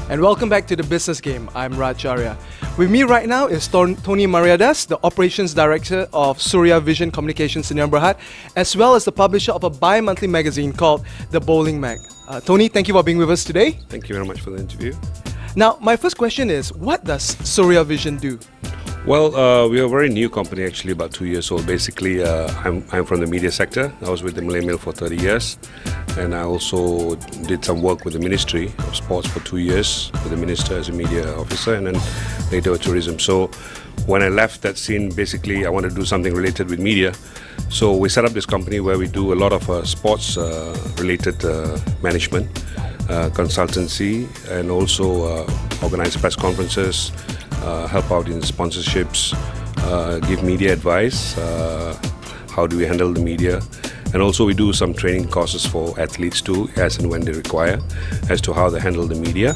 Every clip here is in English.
and welcome back to the Business Game. I'm Raj Arya. With me right now is Tony Mariadas, the Operations Director of Surya Vision Communications Sdn Bhd, as well as the publisher of a bi-monthly magazine called The Bowling Mag. Tony, thank you for being with us today. Thank you very much for the interview. Now, my first question is, what does Surya Vision do? Well, we are a very new company, actually, about 2 years old. Basically, I'm from the media sector. I was with the Malay Mail for 30 years. And I also did some work with the Ministry of Sports for 2 years, with the Minister as a media officer, and then later with tourism. So when I left that scene, basically, I wanted to do something related with media. So we set up this company where we do a lot of sports-related management, consultancy, and also organize press conferences, help out in sponsorships, give media advice, how do we handle the media, and also we do some training courses for athletes too, as and when they require, as to how they handle the media.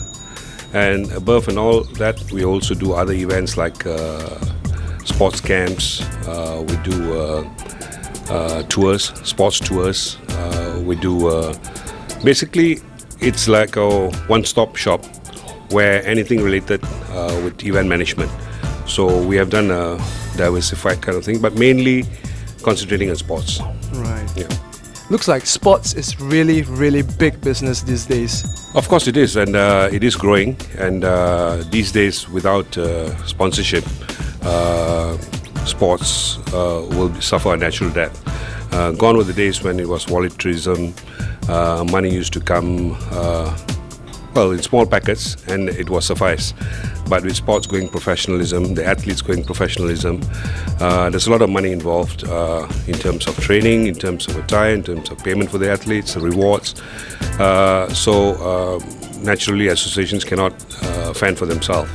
And above and all that, we also do other events like sports camps, we do tours, sports tours, we do, basically it's like a one-stop shop where anything related with event management. So we have done a diversified kind of thing, but mainly concentrating on sports. Right. Yeah. Looks like sports is really, really big business these days. Of course it is, and it is growing. And these days, without sponsorship, sports will suffer a natural death. Gone were the days when it was volunteerism, money used to come well, in small packets, and it was suffice. But with sports going professionalism, the athletes going professionalism, there's a lot of money involved in terms of training, in terms of attire, in terms of payment for the athletes, the rewards. So naturally, associations cannot fend for themselves.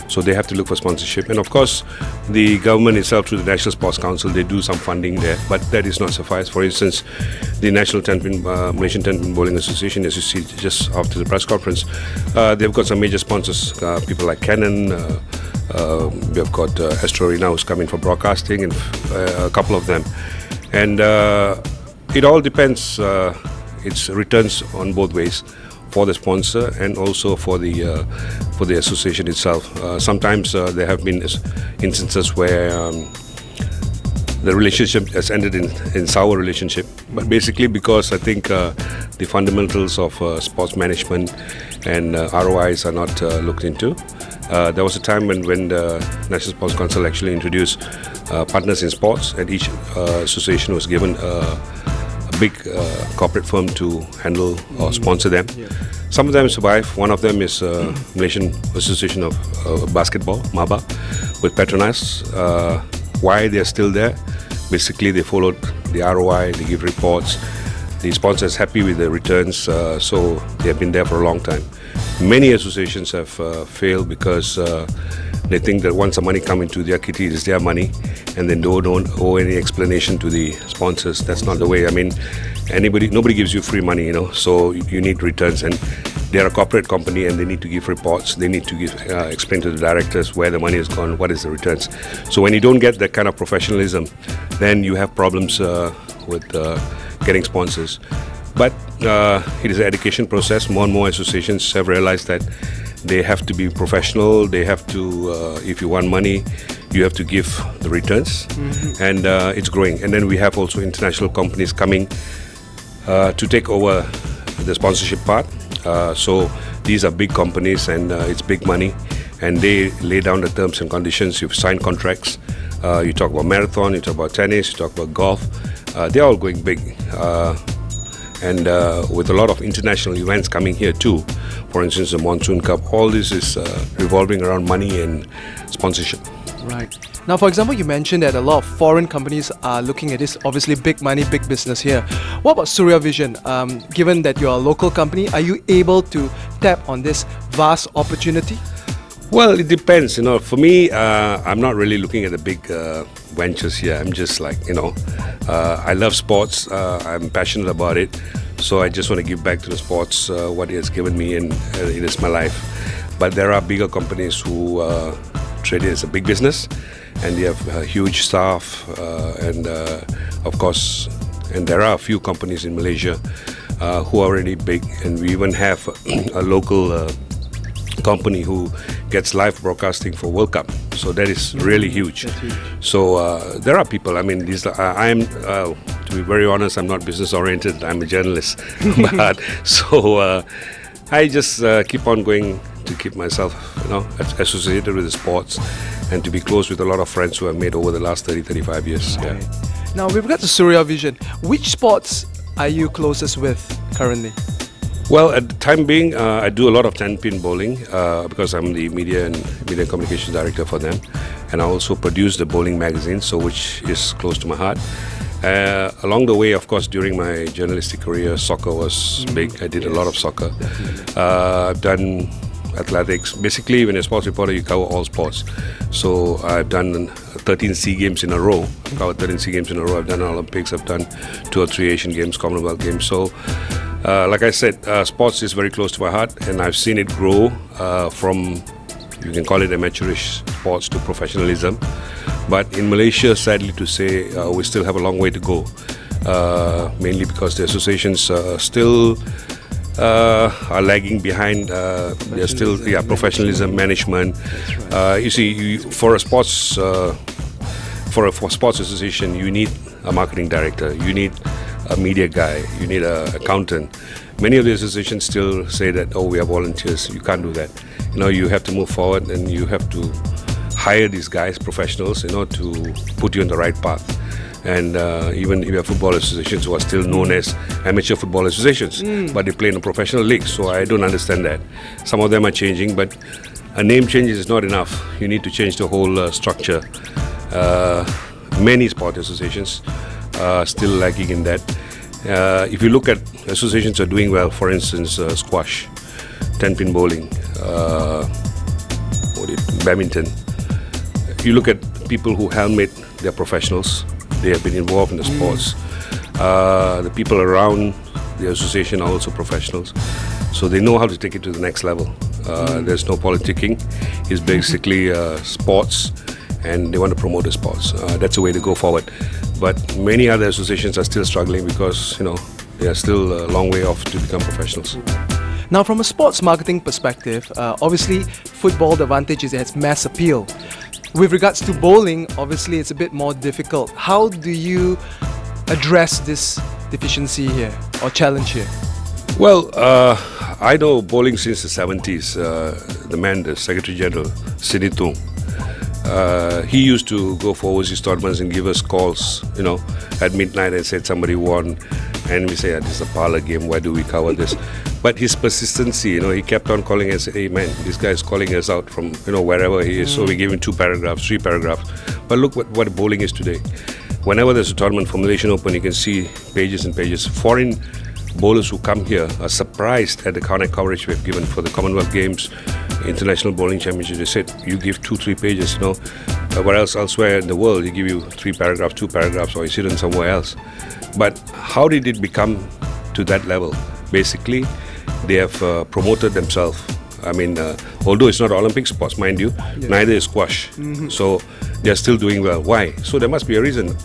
So they have to look for sponsorship. And of course, the government itself, through the National Sports Council, they do some funding there, but that is not suffice. For instance, the National Malaysian 10-Pin Bowling Association, as you see just after the press conference, they've got some major sponsors, people like Canon, we have got Astro Arena who's coming for broadcasting, and a couple of them. And it all depends, it's returns on both ways, for the sponsor and also for the association itself. Sometimes there have been instances where the relationship has ended in sour relationship, but basically because I think the fundamentals of sports management and ROIs are not looked into. There was a time when the National Sports Council actually introduced partners in sports, and each association was given a big corporate firm to handle or sponsor them. Yeah. Some of them survive. One of them is Malaysian Association of Basketball, MABA, with Petronas. Why they are still there? Basically, they followed the ROI, they give reports. The sponsor is happy with the returns, so they have been there for a long time. Many associations have failed because they think that once the money comes into their kitty, it is their money, and then don't owe any explanation to the sponsors. That's not the way. I mean, nobody gives you free money, so you need returns, and they are a corporate company and they need to give reports. They need to explain to the directors where the money has gone, what is the returns. So when you don't get that kind of professionalism, then you have problems with getting sponsors. But it is an education process. More and more associations have realized that they have to be professional. They have to, if you want money, you have to give the returns. And it's growing. And then we have also international companies coming to take over the sponsorship part. So these are big companies, and it's big money, and they lay down the terms and conditions. You've signed contracts. You talk about marathon, you talk about tennis, you talk about golf. They're all going big. And with a lot of international events coming here too, for instance the Monsoon Cup, all this is revolving around money and sponsorship. Right. Now, for example, you mentioned that a lot of foreign companies are looking at this, obviously big money, big business here. What about Surya Vision? Given that you're a local company, are you able to tap on this vast opportunity? Well, it depends. For me, I'm not really looking at the big ventures here. I'm just like, I love sports. I'm passionate about it. So I just want to give back to the sports what it has given me, and it is my life. But there are bigger companies who treat it as a big business, and they have huge staff, and of course, and there are a few companies in Malaysia who are already big, and we even have a local company who gets live broadcasting for World Cup. So that is really huge. That's huge. So there are people. I mean, I am, to be very honest, I'm not business oriented. I'm a journalist, but so I just keep on going to keep myself, associated with the sports, and to be close with a lot of friends who I've made over the last 30-35 years. Right. Yeah. Now, with regard to Surya Vision, which sports are you closest with currently? Well, at the time being, I do a lot of 10-pin bowling because I'm the media and communications director for them, and I also produce the bowling magazine, so which is close to my heart. Along the way, of course, during my journalistic career, soccer was big. I did a lot of soccer. I've done athletics. Basically, when you're a sports reporter, you cover all sports. So I've done 13 SEA Games in a row. I've covered 13 SEA Games in a row. I've done Olympics. I've done 2 or 3 Asian Games, Commonwealth Games. So, like I said, sports is very close to my heart, and I've seen it grow from, you can call it amateurish sports, to professionalism. But in Malaysia, sadly to say, we still have a long way to go, mainly because the associations still are lagging behind. They're still professionalism, management. Right. You see, for a sports for a sports association, you need a marketing director, you need a media guy, you need an accountant. Many of the associations still say that, oh, we are volunteers. You can't do that. You have to move forward, and you have to hire these guys, professionals, to put you on the right path. And even if you have football associations who are still known as amateur football associations, but they play in a professional league, so I don't understand that. Some of them are changing, but a name change is not enough. You need to change the whole structure. Many sport associations are still lacking in that. If you look at associations are doing well, for instance, squash, 10-pin bowling, badminton. You look at people who helmet, they're professionals. They have been involved in the sports. The people around the association are also professionals. So they know how to take it to the next level. There's no politicking. It's basically sports, and they want to promote the sports. That's the way to go forward. But many other associations are still struggling because, they are still a long way off to become professionals. Now, from a sports marketing perspective, obviously, football, the advantage is it has mass appeal. With regards to bowling, obviously, it's a bit more difficult. How do you address this deficiency here or challenge here? Well, I know bowling since the 70s. The Secretary General, Sidney Tung, he used to go for overseas tournaments and give us calls, at midnight and said somebody won. And we say, this is a parlor game, why do we cover this? But his persistency, he kept on calling us, hey man, this guy is calling us out from, wherever he is. So we gave him 2 paragraphs, 3 paragraphs. But look what bowling is today. Whenever there's a tournament for Malaysian Open, you can see pages and pages. Foreign bowlers who come here are surprised at the kind of coverage we've given for the Commonwealth Games, International Bowling Championship. They said, you give 2-3 pages, where else elsewhere in the world, you give you 3 paragraphs, 2 paragraphs, or you sit in somewhere else. But how did it become to that level? Basically, they have promoted themselves. I mean, although it's not Olympic sports, mind you, neither is squash. So they're still doing well. Why? So there must be a reason.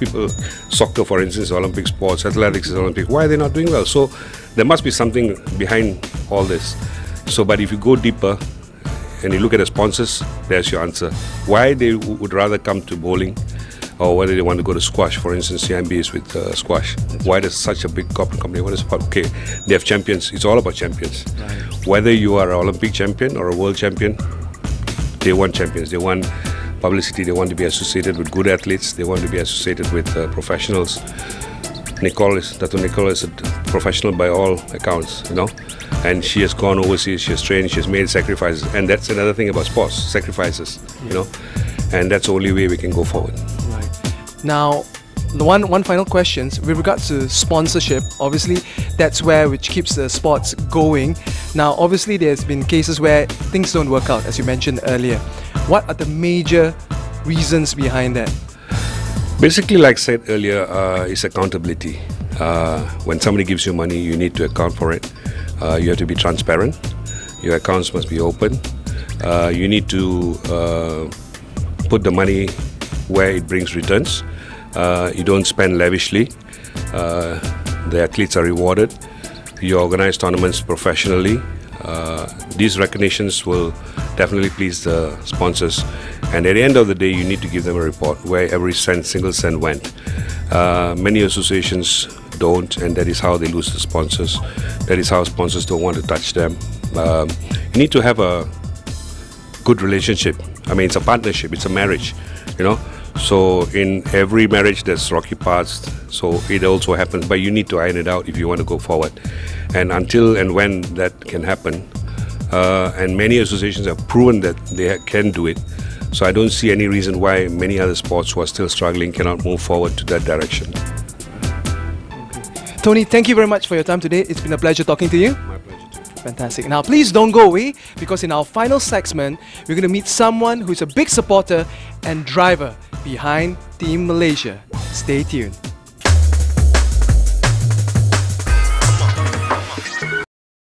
Soccer, for instance, Olympic sports, athletics is Olympic. Why are they not doing well? So there must be something behind all this. So, but if you go deeper and you look at the sponsors, there's your answer. Why they would rather come to bowling, or whether they want to go to squash. For instance, CIMB is with squash. Why does such a big corporate company? What is it? Okay, they have champions. It's all about champions. Right. Whether you are an Olympic champion or a world champion, they want champions. They want publicity. They want to be associated with good athletes. They want to be associated with professionals. Dato' Nicole is a professional by all accounts, and she has gone overseas, she has trained, she has made sacrifices, and that's another thing about sports, sacrifices, and that's the only way we can go forward. Now, the one final question with regards to sponsorship. Obviously, that's which keeps the sports going. Now, obviously, there's been cases where things don't work out, as you mentioned earlier. What are the major reasons behind that? Basically, like I said earlier, it's accountability. When somebody gives you money, you need to account for it. You have to be transparent. Your accounts must be open. You need to put the money where it brings returns. You don't spend lavishly. The athletes are rewarded. You organize tournaments professionally. These recognitions will definitely please the sponsors, and at the end of the day you need to give them a report where every single cent went. Many associations don't, and that is how they lose the sponsors. That is how sponsors don't want to touch them. You need to have a good relationship. I mean, it's a partnership, it's a marriage, you know. So in every marriage there's rocky parts, so it also happens, but you need to iron it out if you want to go forward. And until and when that can happen, and many associations have proven that they can do it, so I don't see any reason why many other sports who are still struggling cannot move forward to that direction. Tony, thank you very much for your time today. It's been a pleasure talking to you. My pleasure too. Fantastic. Now, please don't go away, because in our final segment, we're going to meet someone who's a big supporter and driver behind Team Malaysia. Stay tuned.